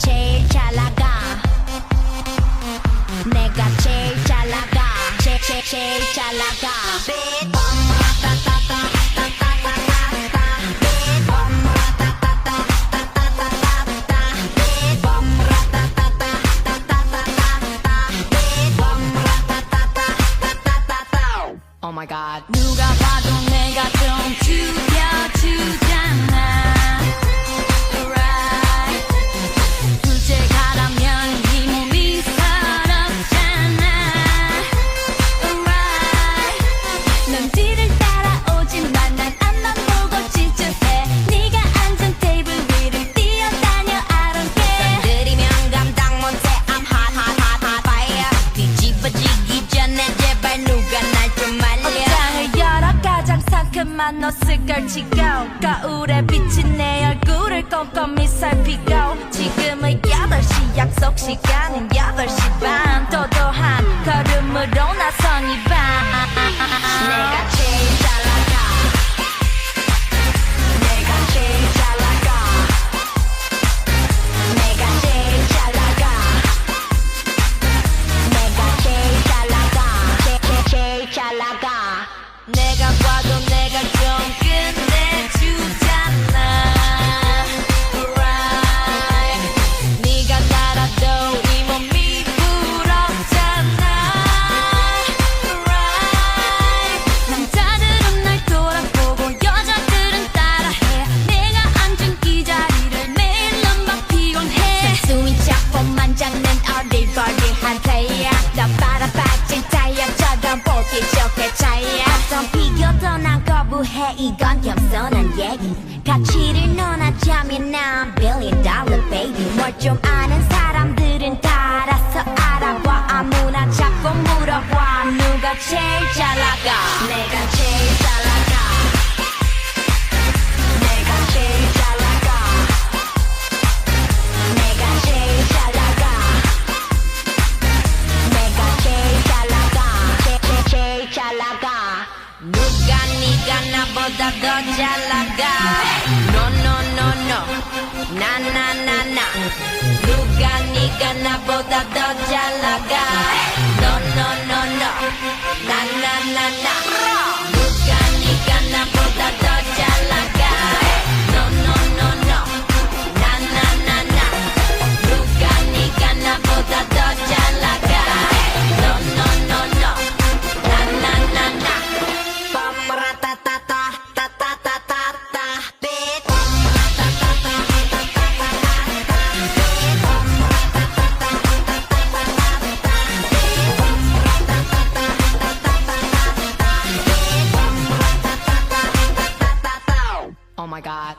제일 잘 나가 내가 제일 잘 나가 제일 잘 나가 Oh my god. 누가 봐도 내가 좀 죽여주잖아. Right. 둘째 가라면 이 몸이 서럽잖아. Right. 넌 뒤를 따라오지만 난 앞만 보고 질주해. 네가 앉은 테이블 위를 뛰어다녀 I don't care. 건드리면 감당 못해 I'm hot hot hot hot fire 뒤집어지기 전에 제발 누가 날 좀 말려 옷장을 열어 가장 상큼한 옷을 걸치고 거울에 비친 내 얼굴을 꼼꼼히 살피고 지금은 8시 약속 시간은 8시 반 도도한 걸음으로 나선 이 밤 내가 제일 잘 나가 내가 제일 잘 나가 내가 제일 잘 나가 내가 제일 잘 나가 제일 잘 나가 내가 봐도 내가 좀 끝내주잖아 Right. 네가 달아도 이 몸이 부럽잖아 Right. 남자들은 날 돌아보고 여자들은 따라해 내가 앉은 이 자리를 매일 막 피곤해 순수인 작품만 잡는 어릴거리한 플레이야 너 바라박진 타이어처럼 보기 좋게 차이야 어떤 비교도 난 거부해 이건 겸손한 얘기 가치를 논하자면 난 billion dollar baby 뭘 좀 아는 사람들은 다 알아서 알아봐 아무나 자꾸 물어봐 누가 제일 잘 나가 내가 제일 잘 나가 내가 제일 잘 나가 내가 제일 잘 나가 내가 제일 잘 나가 제일 잘 나가 누가 네가 나보다 더 잘 나가 No no no no 나 나 나 나 누가 네가 나보다 더 잘 나가 No no no no 나 나 나 나 누가 네가 나보다 더 잘 나가 No no no no 나 나 나 나 누가 네가 나보다 더 잘 나가 No no no no 나 나 나 나 Oh my god.